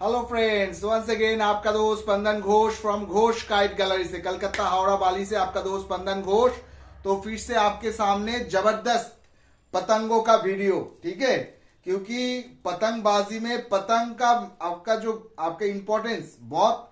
Hello friends, once again आपका दोस्त Spandan Ghosh from Ghosh kite gallery से, कलकत्ता हावड़ा बाली से आपका दोस्त स्पंदन घोष। तो फिर से आपके सामने जबरदस्त पतंगों का वीडियो, ठीक है। क्योंकि पतंगबाजी में पतंग का आपका जो आपका इंपॉर्टेंस बहुत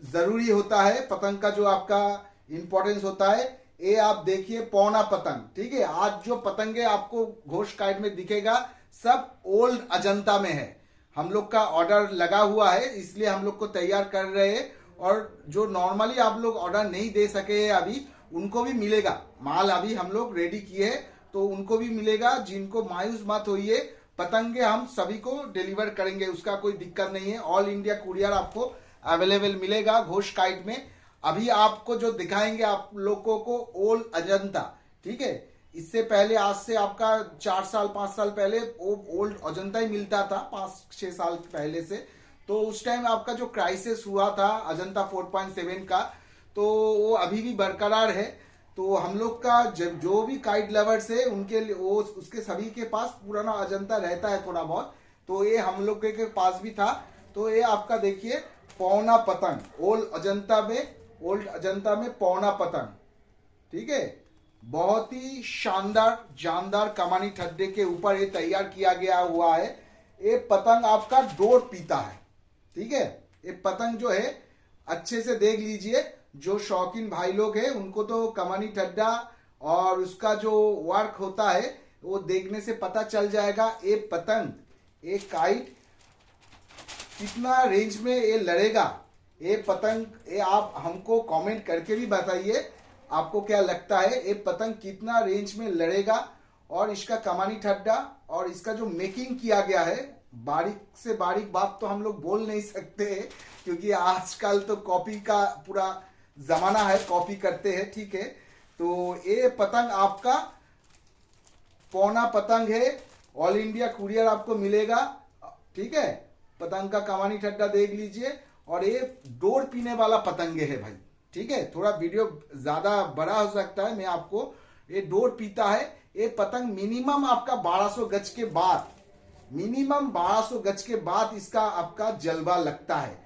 जरूरी होता है। पतंग का जो आपका इंपॉर्टेंस होता है, ये आप देखिए पौना पतंग, ठीक है। आज जो पतंगे आपको घोष काइट में दिखेगा सब ओल्ड अजंता में है। हम लोग का ऑर्डर लगा हुआ है, इसलिए हम लोग को तैयार कर रहे हैं। और जो नॉर्मली आप लोग ऑर्डर नहीं दे सके हैं अभी, उनको भी मिलेगा माल। अभी हम लोग रेडी किए, तो उनको भी मिलेगा। जिनको मायूस मत होइए, पतंगे हम सभी को डिलीवर करेंगे, उसका कोई दिक्कत नहीं है। ऑल इंडिया कुरियर आपको अवेलेबल मिलेगा घोष काइट में। अभी आपको जो दिखाएंगे आप लोगों को ओल्ड अजंता, ठीक है। इससे पहले आज से आपका 4 साल 5 साल पहले वो ओल्ड अजंता ही मिलता था, 5-6 साल पहले से। तो उस टाइम आपका जो क्राइसिस हुआ था अजंता 4.7 का, तो वो अभी भी बरकरार है। तो हम लोग का जो भी काइट लवर्स है उनके लिए वो उसके सभी के पास पुराना अजंता रहता है थोड़ा बहुत। तो ये हम लोग के पास भी था। तो ये आपका देखिए पौना पतंग ओल्ड अजंता में पौना पतंग, ठीक है। बहुत ही शानदार जानदार कमानी ठड्डे के ऊपर ये तैयार किया गया हुआ है। ये पतंग आपका डोर पीता है, ठीक है। ये पतंग जो है अच्छे से देख लीजिए। जो शौकीन भाई लोग हैं उनको तो कमानी ठड्डा और उसका जो वर्क होता है वो देखने से पता चल जाएगा। ये पतंग एक काइट कितना रेंज में ये लड़ेगा, ये पतंग ये आप हमको कमेंट करके भी बताइए आपको क्या लगता है ये पतंग कितना रेंज में लड़ेगा। और इसका कमानी ठड्डा और इसका जो मेकिंग किया गया है, बारीक से बारीक बात तो हम लोग बोल नहीं सकते हैं, क्योंकि आजकल तो कॉपी का पूरा जमाना है, कॉपी करते हैं, ठीक है। तो ये पतंग आपका पौना पतंग है, ऑल इंडिया कुरियर आपको मिलेगा, ठीक है। पतंग का कमानी ठड्डा देख लीजिए। और ये डोर पीने वाला पतंगे है भाई, ठीक है। थोड़ा वीडियो ज्यादा बड़ा हो सकता है, मैं आपको ये डोर पीता है। ये पतंग मिनिमम आपका 1200 गज के बाद, मिनिमम 1200 गज के बाद इसका आपका जलवा लगता है।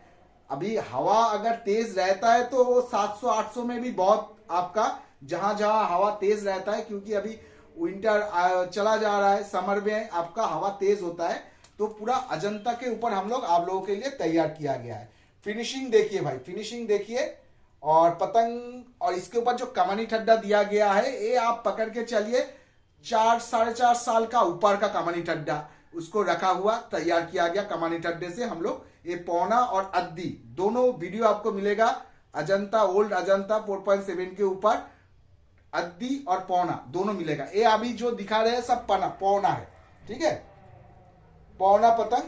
अभी हवा अगर तेज रहता है तो वो 700-800 में भी बहुत आपका, जहां जहां हवा तेज रहता है, क्योंकि अभी विंटर चला जा रहा है, समर में आपका हवा तेज होता है। तो पूरा अजंता के ऊपर हम लोग आप लोगों के लिए तैयार किया गया है। फिनिशिंग देखिए भाई, फिनिशिंग देखिए। और पतंग और इसके ऊपर जो कमानी ठड्डा दिया गया है, ये आप पकड़ के चलिए 4-4.5 साल का ऊपर का कमानी ठड्डा उसको रखा हुआ तैयार किया गया। कमानी ठड्डे से हम लोग ये पौना और अद्दी दोनों वीडियो आपको मिलेगा। अजंता ओल्ड अजंता 4.7 के ऊपर अद्दी और पौना दोनों मिलेगा। ये अभी जो दिखा रहे हैं सब पौना है, ठीक है। पौना पतंग।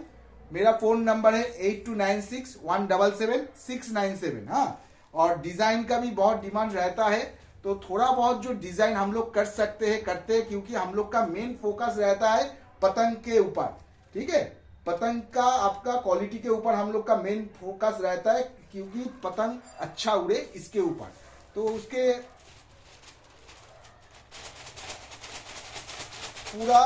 मेरा फोन नंबर है 8296177697। हाँ, और डिजाइन का भी बहुत डिमांड रहता है, तो थोड़ा बहुत जो डिजाइन हम लोग कर सकते हैं करते हैं, क्योंकि हम लोग का मेन फोकस रहता है पतंग के ऊपर, ठीक है। पतंग का आपका क्वालिटी के ऊपर हम लोग का मेन फोकस रहता है, क्योंकि पतंग अच्छा उड़े इसके ऊपर। तो उसके पूरा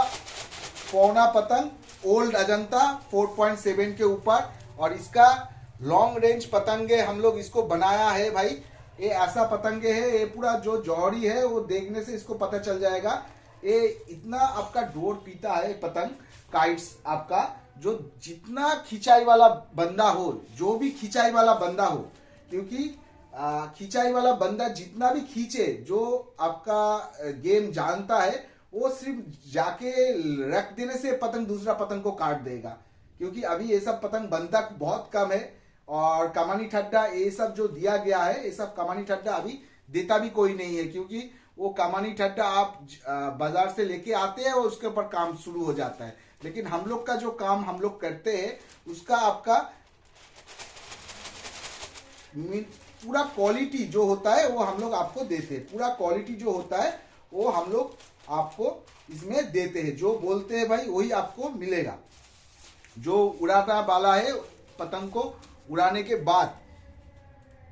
पौना पतंग ओल्ड अजंता 4.7 के ऊपर। और इसका लॉन्ग रेंज पतंगे हम लोग इसको बनाया है भाई। ये ऐसा पतंगे है, ये पूरा जो जौहरी है वो देखने से इसको पता चल जाएगा। ये इतना आपका डोर पीता है पतंग काइट्स आपका। जो जितना खिंचाई वाला बंदा हो, जो भी खिंचाई वाला बंदा हो, क्योंकि खिंचाई वाला बंदा जितना भी खींचे, जो आपका गेम जानता है, वो सिर्फ जाके रख देने से पतंग दूसरा पतंग को काट देगा। क्योंकि अभी ये सब पतंग बनता बहुत कम है। और कमानी ठड्डा ये सब जो दिया गया है, ये सब कमानी ठड्डा अभी देता भी कोई नहीं है, क्योंकि वो कमानी ठड्डा आप बाजार से लेके आते हैं और उसके ऊपर काम शुरू हो जाता है। लेकिन हम लोग का जो काम हम लोग करते हैं, उसका आपका पूरा क्वालिटी जो होता है वो हम लोग आपको देते हैं। पूरा क्वालिटी जो होता है वो हम लोग आपको इसमें देते हैं। जो बोलते हैं भाई वही आपको मिलेगा। जो उड़ाता वाला है पतंग को उड़ाने के बाद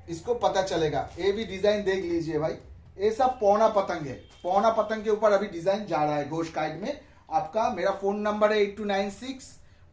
इसको पता चलेगा। ये भी डिजाइन देख लीजिए भाई, ये सब पौना पतंग है। पौना पतंग के ऊपर अभी डिजाइन जा रहा है घोष काइट में आपका। मेरा फोन नंबर है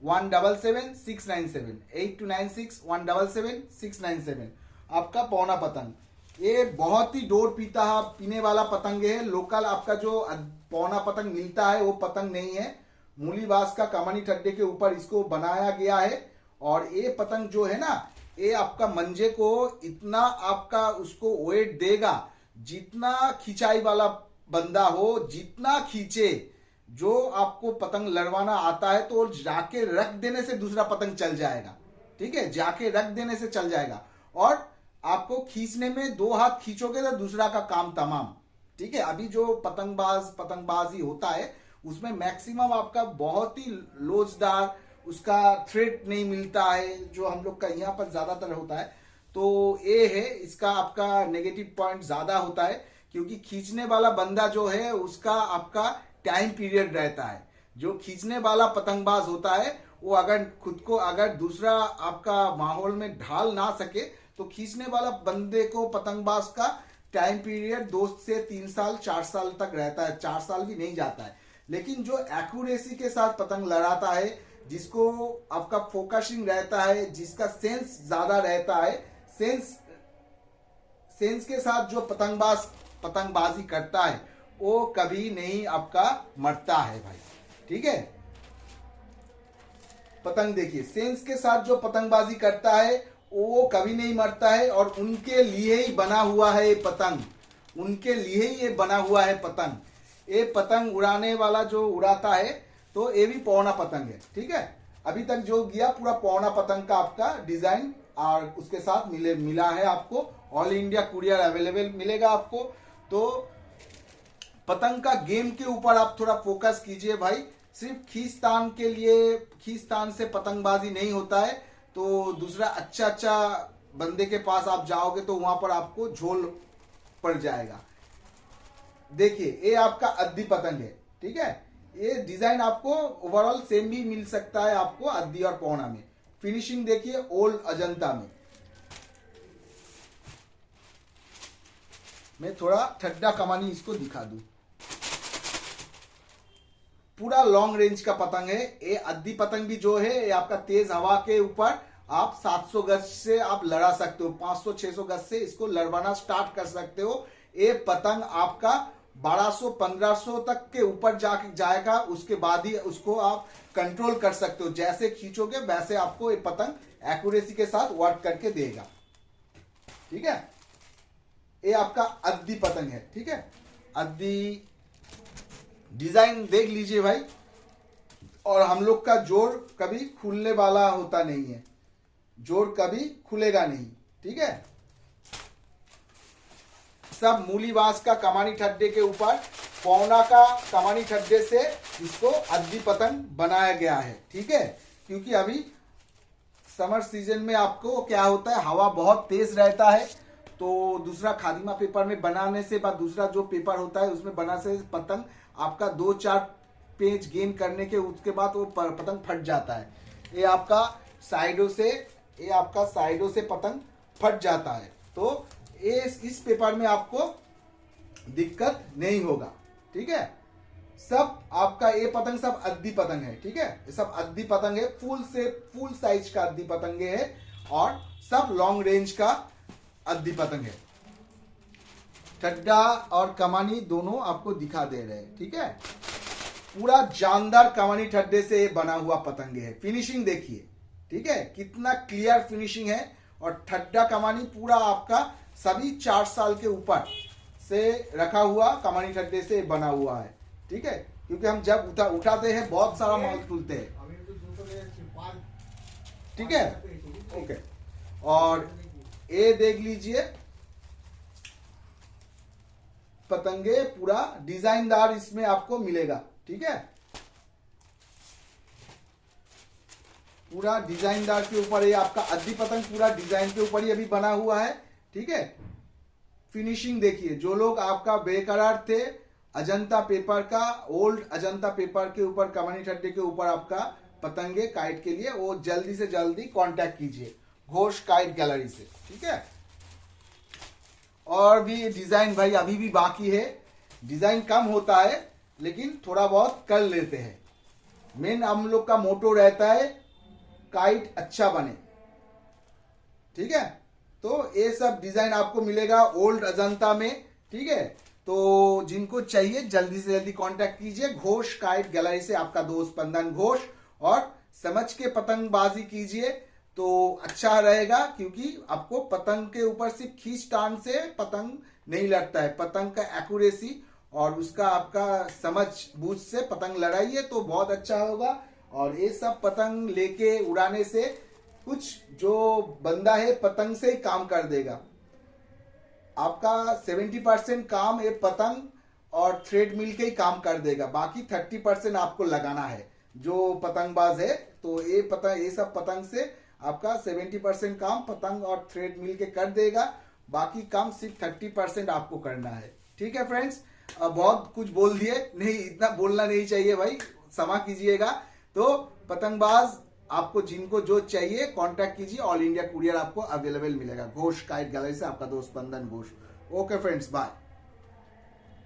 177 8296 177 697 आपका पौना पतंग। ये बहुत ही डोर पीने वाला पतंग है। लोकल आपका जो पौना पतंग मिलता है वो पतंग नहीं है। मूलीवास का कमानी ठड्डे के ऊपर इसको बनाया गया है। और ये पतंग जो है ना, ये आपका मंजे को इतना आपका उसको वेट देगा, जितना खिंचाई वाला बंदा हो, जितना खींचे, जो आपको पतंग लड़वाना आता है तो जाके रख देने से दूसरा पतंग चल जाएगा। ठीक है, जाके रख देने से चल जाएगा। और आपको खींचने में 2 हाथ खींचोगे तो दूसरा का काम तमाम। ठीक है, अभी जो पतंगबाजी होता है उसमें मैक्सिमम आपका बहुत ही लोचदार उसका थ्रेड नहीं मिलता है, जो हम लोग का यहाँ पर ज्यादातर होता है। तो ये है इसका आपका नेगेटिव पॉइंट ज्यादा होता है, क्योंकि खींचने वाला बंदा जो है उसका आपका टाइम पीरियड रहता है। जो खींचने वाला पतंगबाज होता है वो अगर खुद को अगर दूसरा आपका माहौल में ढाल ना सके तो खींचने वाला बंदे को पतंगबाज का टाइम पीरियड 2 से 3 साल 4 साल तक रहता है, 4 साल भी नहीं जाता है। लेकिन जो एक्यूरेसी के साथ पतंग लड़ाता है, जिसको आपका फोकसिंग रहता है, जिसका सेंस ज्यादा रहता है, सेंस के साथ जो पतंगबाजी करता है वो कभी नहीं आपका मरता है भाई। ठीक है, पतंग देखिए, सेंस के साथ जो पतंगबाजी करता है वो कभी नहीं मरता है। और उनके लिए ही बना हुआ है ये पतंग, उनके लिए ही ये बना हुआ है पतंग। ये पतंग उड़ाने वाला जो उड़ाता है तो ये भी पौना पतंग है। ठीक है, अभी तक जो गया पूरा पौना पतंग का आपका डिजाइन और उसके साथ मिला है आपको। ऑल इंडिया कुरियर अवेलेबल मिलेगा आपको। तो पतंग का गेम के ऊपर आप थोड़ा फोकस कीजिए भाई। सिर्फ खींचतान से पतंगबाजी नहीं होता है। तो दूसरा अच्छा बंदे के पास आप जाओगे तो वहां पर आपको झोल पड़ जाएगा। देखिए, ये आपका अद्दी पतंग है। ठीक है, ये डिजाइन आपको ओवरऑल सेम भी मिल सकता है आपको अद्दी और पौना में। फिनिशिंग देखिए ओल्ड अजंता में। मैं थोड़ा ठड्डा कमानी इसको दिखा दूं। पूरा लॉन्ग रेंज का पतंग है ये। अद्दी पतंग भी जो है ये आपका तेज हवा के ऊपर आप 700 गज से आप लड़ा सकते हो, 500-600 गज से इसको लड़वाना स्टार्ट कर सकते हो। ये पतंग आपका 1200-1500 तक के ऊपर जाएगा। उसके बाद ही उसको आप कंट्रोल कर सकते हो। जैसे खींचोगे वैसे आपको ये पतंग एक्यूरेसी के साथ वर्क करके देगा। ठीक है, ये आपका अद्दी पतंग है। ठीक है, अद्दी डिजाइन देख लीजिए भाई। और हम लोग का जोड़ कभी खुलने वाला होता नहीं है, जोड़ कभी खुलेगा नहीं। ठीक है, सब मूलीवास का कमानी ठड्डे के ऊपर पौना का कमानी ठड्डे से इसको अद्दी पतंग बनाया गया है। ठीक है, क्योंकि अभी समर सीजन में आपको क्या होता है, हवा बहुत तेज रहता है। तो दूसरा खादिमा पेपर में बनाने से बाद दूसरा जो पेपर होता है उसमें बनाने से पतंग आपका 2-4 पेज गेन करने के उसके बाद वो पतंग फट जाता है। ये आपका साइडों से पतंग फट जाता है। तो इस पेपर में आपको दिक्कत नहीं होगा। ठीक है, सब आपका ये पतंग सब अद्दी पतंग है। ठीक है, ये सब अद्दी पतंग है, फुल साइज का अद्दी पतंगे है और सब लॉन्ग रेंज का अद्दी पतंग है। ठड्डा और कमानी दोनों आपको दिखा दे रहे हैं। ठीक है, पूरा जानदार कमानी ठड्डे से ये बना हुआ पतंग है। फिनिशिंग देखिए, ठीक है, कितना क्लियर फिनिशिंग है। और ठड्डा कमानी पूरा आपका सभी 4 साल के ऊपर से रखा हुआ कमानी ठड्डे से बना हुआ है। ठीक है, क्योंकि हम जब उठाते हैं बहुत सारा माल तुलते हैं। ठीक है, ओके। और ये देख लीजिए पतंगे पूरा डिजाइनदार इसमें आपको मिलेगा। ठीक है, पूरा डिजाइनदार के ऊपर ये आपका अद्दी पतंग पूरा डिजाइन के ऊपर ही अभी बना हुआ है। ठीक है, फिनिशिंग देखिए। जो लोग आपका बेकरार थे अजंता पेपर का, ओल्ड अजंता पेपर के ऊपर कमानी ठड्डे के ऊपर आपका पतंगे काइट के लिए, वो जल्दी से जल्दी कांटेक्ट कीजिए घोष काइट गैलरी से। ठीक है, और भी डिजाइन भाई अभी भी बाकी है। डिजाइन कम होता है लेकिन थोड़ा बहुत कर लेते हैं। मेन हम लोग का मोटो रहता है काइट अच्छा बने, ठीक है। तो ये सब डिजाइन आपको मिलेगा ओल्ड अजंता में, ठीक है। तो जिनको चाहिए जल्दी से जल्दी कांटेक्ट कीजिए। घोष काइट गैलरी से आपका दोस्त स्पंदन घोष। और समझ के पतंगबाजी कीजिए तो अच्छा रहेगा, क्योंकि आपको पतंग के ऊपर सिर्फ खींचतान से पतंग नहीं लड़ता है। पतंग का एक्यूरेसी और उसका आपका समझ बूझ से पतंग लड़ाइए तो बहुत अच्छा होगा। और ये सब पतंग लेके उड़ाने से कुछ जो बंदा है पतंग से ही काम कर देगा। आपका 70% काम ये पतंग और थ्रेड मिल के ही काम कर देगा, बाकी 30% आपको लगाना है जो पतंगबाज है। तो ये सब पतंग से आपका 70% काम पतंग और थ्रेड मिल के कर देगा, बाकी काम सिर्फ 30% आपको करना है, ठीक है फ्रेंड्स। बहुत कुछ बोल दिए, नहीं इतना बोलना नहीं चाहिए भाई, क्षमा कीजिएगा। तो पतंगबाज आपको जिनको जो चाहिए कांटेक्ट कीजिए, ऑल इंडिया कुरियर आपको अवेलेबल मिलेगा। घोष काइट गैलरी से आपका दोस्त Spandan Ghosh. Okay friends, bye.